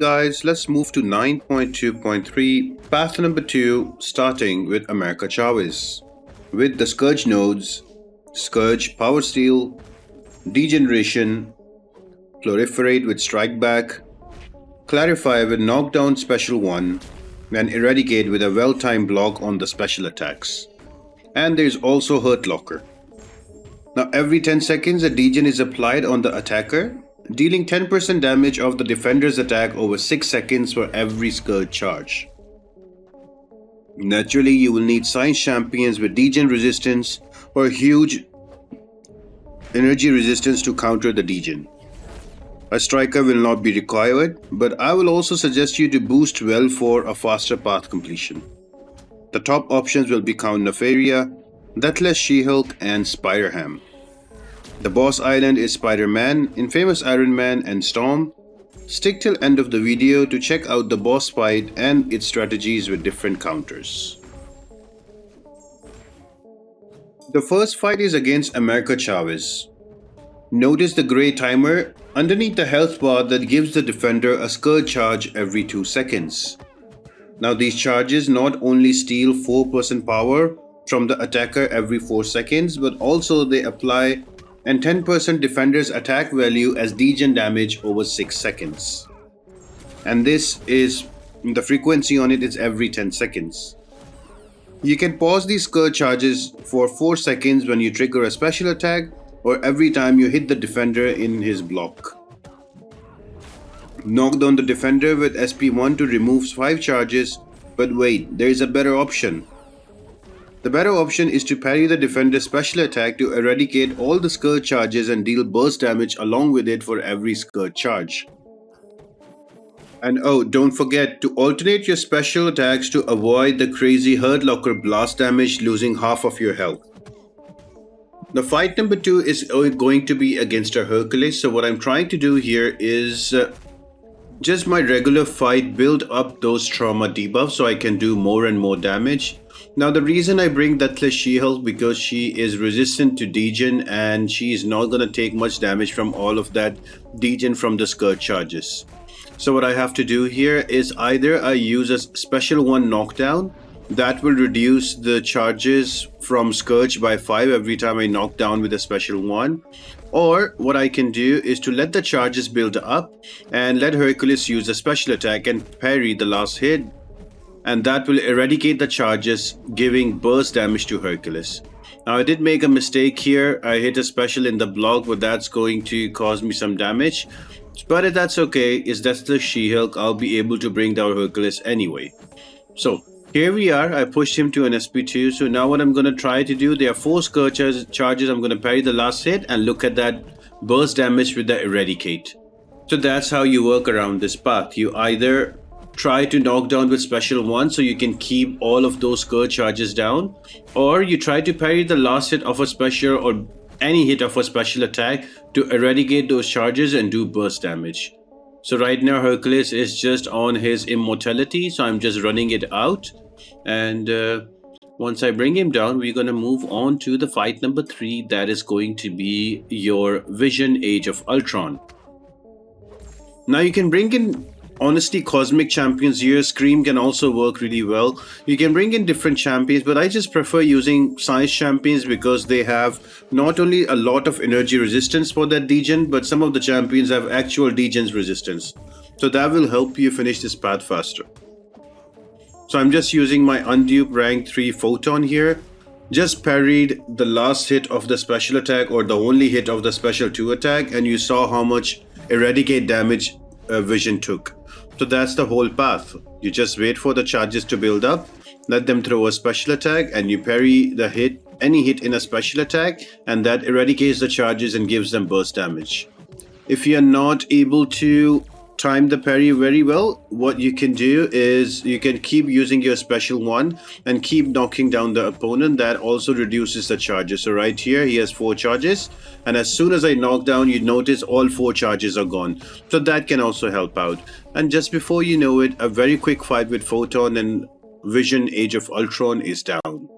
guys, let's move to 9.2.3, path number 2, starting with America Chavez. With the Scourge nodes, Scourge Power Steal, Degeneration, Proliferate with Strike Back, Clarify with Knockdown Special 1, and Eradicate with a well-timed block on the special attacks. And there's also Hurt Locker. Now every 10 seconds a degen is applied on the attacker, dealing 10% damage of the defender's attack over 6 seconds for every Scourge charge. Naturally, you will need science champions with degen resistance or huge energy resistance to counter the degen. A striker will not be required, but I will also suggest you to boost well for a faster path completion. The top options will be Count Nefaria, Deathless She-Hulk, and Spider-Ham. The boss island is Spider-Man, Infamous Iron Man, and Storm. Stick till end of the video to check out the boss fight and its strategies with different counters. The first fight is against America Chavez. Notice the grey timer underneath the health bar that gives the defender a Scourge charge every 2 seconds. Now these charges not only steal 4% power from the attacker every 4 seconds, but also they apply and 10% defender's attack value as degen damage over 6 seconds. And this is, the frequency on it is every 10 seconds. You can pause these Scourge charges for 4 seconds when you trigger a special attack or every time you hit the defender in his block. Knock down the defender with SP1 to remove 5 charges, but wait, there is a better option. The better option is to parry the defender's special attack to eradicate all the Scourge charges and deal burst damage along with it for every Scourge charge. And oh, don't forget to alternate your special attacks to avoid the crazy Hurt Locker blast damage, losing half of your health. The fight number 2 is going to be against a Hercules, so what I'm trying to do here is just my regular fight, build up those trauma debuffs so I can do more and more damage. Now the reason I bring Deathless She-Hulk because she is resistant to degen and she is not going to take much damage from all of that degen from the Scourge charges. So what I have to do here is either I use a special 1 knockdown that will reduce the charges from Scourge by 5 every time I knock down with a special 1, or what I can do is to let the charges build up and let Hercules use a special attack and parry the last hit, and that will eradicate the charges, giving burst damage to Hercules. Now I did make a mistake here. I hit a special in the block, but that's going to cause me some damage. But if that's okay, is that's the She-Hulk, I'll be able to bring down Hercules anyway. So here we are, I pushed him to an SP2. So now what I'm going to try to do, there are 4 Scourge charges. I'm going to parry the last hit and look at that burst damage with the Eradicate. So that's how you work around this path. You either try to knock down with special 1 so you can keep all of those Scourge charges down, or you try to parry the last hit of a special or any hit of a special attack to eradicate those charges and do burst damage. So right now Hercules is just on his immortality, so I'm just running it out, and once I bring him down, we're going to move on to the fight number 3, that is going to be your Vision Age of Ultron. Now you can bring in honestly cosmic champions here. Scream can also work really well. You can bring in different champions, but I just prefer using science champions because they have not only a lot of energy resistance for that degen, but some of the champions have actual degens resistance, so that will help you finish this path faster. So I'm just using my unduped rank 3 photon here. Just parried the last hit of the special attack, or the only hit of the special 2 attack, and you saw how much eradicate damage Vision took. So that's the whole path. You just wait for the charges to build up, let them throw a special attack, and you parry the hit, any hit in a special attack, and that eradicates the charges and gives them burst damage. If you're not able to time the parry very well, what you can do is you can keep using your special 1 and keep knocking down the opponent. That also reduces the charges. So right here he has 4 charges, and as soon as I knock down, you notice all 4 charges are gone. So that can also help out. And just before you know it, a very quick fight with Photon and Vision Age of Ultron is down.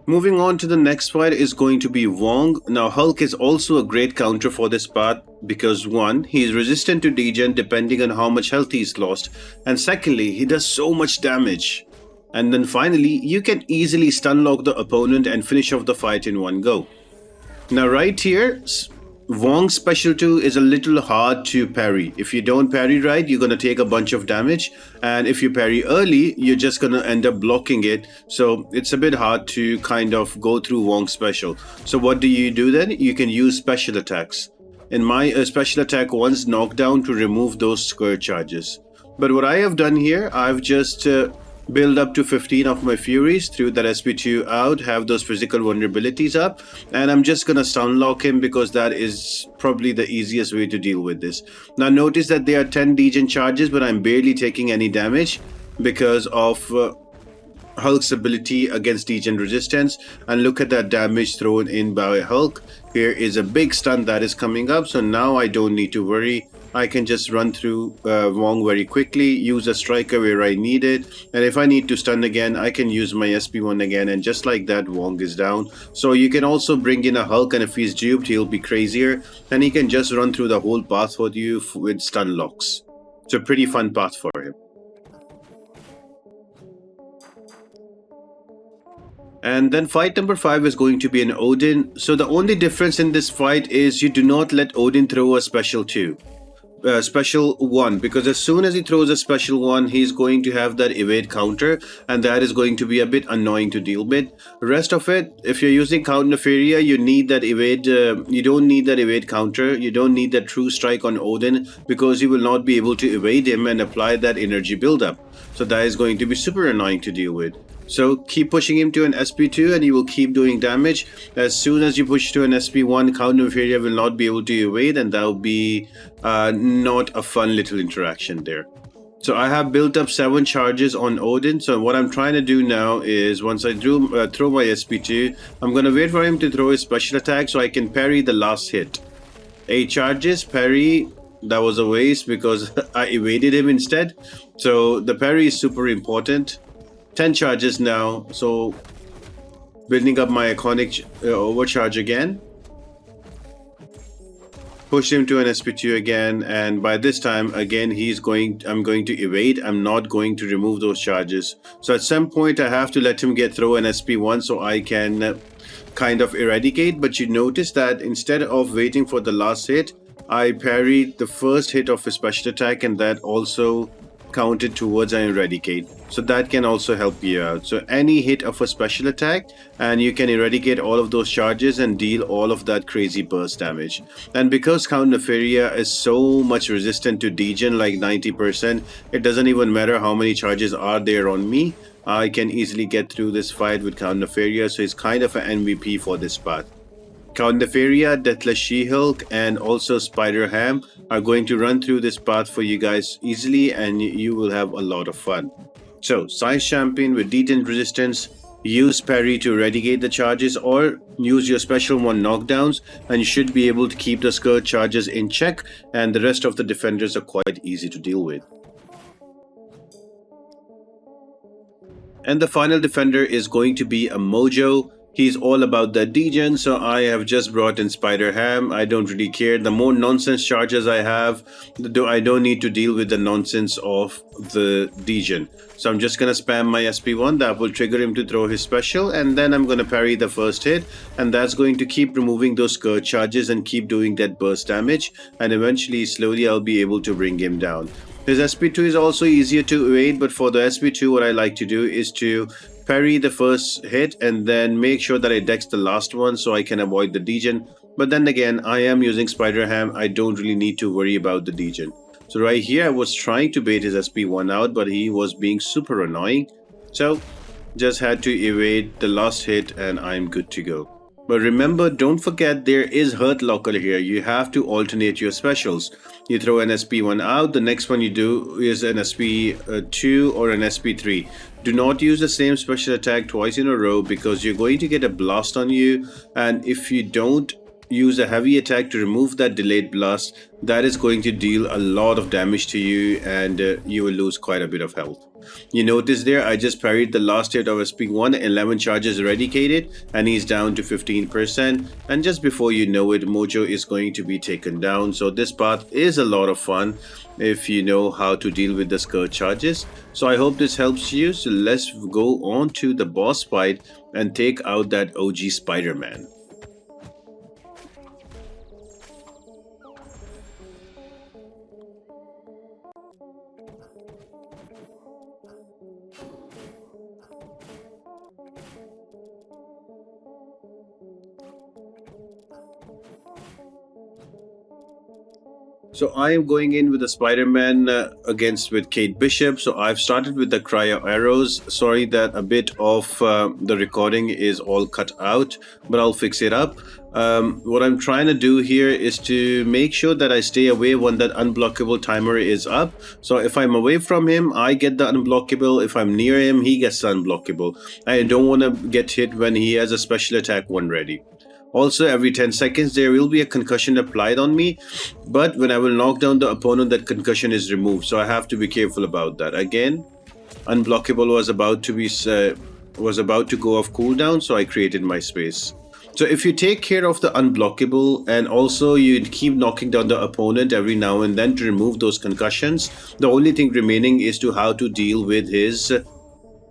Moving on to the next fight is going to be Wong. Now Hulk is also a great counter for this path because one, he is resistant to degen depending on how much health he's lost, and secondly, he does so much damage. And then finally, you can easily stun lock the opponent and finish off the fight in one go. Now right here, Wong's special 2 is a little hard to parry. If you don't parry right, you're going to take a bunch of damage, and if you parry early, you're just going to end up blocking it. So it's a bit hard to kind of go through Wong's special. So what do you do then? You can use special attacks. In my special attack once knockdown to remove those scourge charges. But what I have done here, I've just build up to 15 of my Furies, through that SP2 out, have those physical vulnerabilities up, and I'm just gonna stun lock him because that is probably the easiest way to deal with this. Now notice that there are 10 degen charges, but I'm barely taking any damage because of Hulk's ability against degen resistance, and look at that damage thrown in by Hulk. Here is a big stun that is coming up, so now I don't need to worry. I can just run through Wong very quickly, use a striker where I need it, and if I need to stun again, I can use my SP1 again, and just like that, Wong is down. So you can also bring in a Hulk, and if he's duped, he'll be crazier, and he can just run through the whole path for you with stun locks. It's a pretty fun path for him. And then fight number 5 is going to be an Odin. So the only difference in this fight is you do not let Odin throw a special 2. Special 1, because as soon as he throws a special 1, he's going to have that evade counter, and that is going to be a bit annoying to deal with. Rest of it, if you're using Count Nefaria, you need that evade. You don't need that evade counter. You don't need that true strike on Odin, because you will not be able to evade him and apply that energy buildup. So that is going to be super annoying to deal with. So keep pushing him to an SP2 and he will keep doing damage. As soon as you push to an SP1, Count Nefaria will not be able to evade, and that will be not a fun little interaction there. So I have built up 7 charges on Odin. So what I'm trying to do now is, once I throw my SP2, I'm going to wait for him to throw his special attack so I can parry the last hit. 8 charges, parry. That was a waste because I evaded him instead. So the parry is super important. 10 charges now, so building up my iconic overcharge again. Push him to an SP2 again, and by this time again I'm going to evade. I'm not going to remove those charges. So at some point I have to let him get through an SP1 so I can kind of eradicate. But you notice that instead of waiting for the last hit, I parried the first hit of his special attack, and that also counted towards an eradicate. So that can also help you out. So any hit of a special attack and you can eradicate all of those charges and deal all of that crazy burst damage. And because Count Nefaria is so much resistant to degen, like 90%, it doesn't even matter how many charges are there on me. I can easily get through this fight with Count Nefaria, so he's kind of an MVP for this path. Count Nefaria, Deathless She-Hulk, and also Spider-Ham are going to run through this path for you guys easily, and you will have a lot of fun. So, Science Champion with degen resistance, use parry to eradicate the charges, or use your special 1 knockdowns, and you should be able to keep the scourge charges in check, and the rest of the defenders are quite easy to deal with. And the final defender is going to be a Mojo. He's all about the degen, so I have just brought in Spider-Ham. I don't really care. The more nonsense charges I have, I don't need to deal with the nonsense of the degen. So I'm just going to spam my SP1. That will trigger him to throw his special, and then I'm going to parry the first hit, and that's going to keep removing those scourge charges and keep doing that burst damage, and eventually, slowly, I'll be able to bring him down. His SP2 is also easier to evade, but for the SP2, what I like to do is to parry the first hit and then make sure that I dex the last one so I can avoid the degen. But then again, I am using Spider-Ham. I don't really need to worry about the degen. So right here, I was trying to bait his SP1 out, but he was being super annoying. So just had to evade the last hit and I'm good to go. But remember, don't forget there is Hurt Locker here. You have to alternate your specials. You throw an SP1 out, the next one you do is an SP2 or an SP3. Do not use the same special attack twice in a row because you're going to get a blast on you, and if you don't use a heavy attack to remove that delayed blast, that is going to deal a lot of damage to you, and you will lose quite a bit of health. You notice there, I just parried the last hit of SP1, 11 charges eradicated, and he's down to 15%. And just before you know it, Mojo is going to be taken down. So this path is a lot of fun if you know how to deal with the Scourge charges. So I hope this helps you. So let's go on to the boss fight and take out that OG Spider-Man. So I am going in with the Spider-Man against with Kate Bishop. So I've started with the cryo arrows. Sorry that a bit of the recording is all cut out, but I'll fix it up. What I'm trying to do here is to make sure that I stay away when that unblockable timer is up. So if I'm away from him, I get the unblockable. If I'm near him, he gets the unblockable. I don't want to get hit when he has a special attack one ready. Also, every 10 seconds there will be a concussion applied on me, but when I will knock down the opponent, that concussion is removed, so I have to be careful about that. Again, unblockable was about to go off cooldown, so I created my space. So if you take care of the unblockable and also you keep knocking down the opponent every now and then to remove those concussions, the only thing remaining is to how to deal with his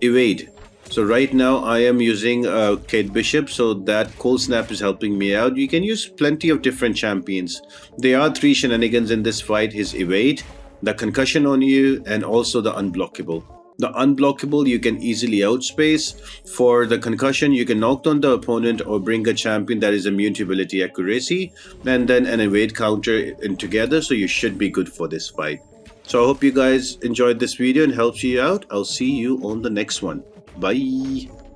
evade. So right now I am using Kate Bishop, so that Cold Snap is helping me out. You can use plenty of different champions. There are 3 shenanigans in this fight: his evade, the concussion on you, and also the unblockable. The unblockable you can easily outspace. For the concussion, you can knock down the opponent or bring a champion that is immune to ability accuracy, and then an evade counter in together, so you should be good for this fight. So I hope you guys enjoyed this video and helps you out. I'll see you on the next one. Bye.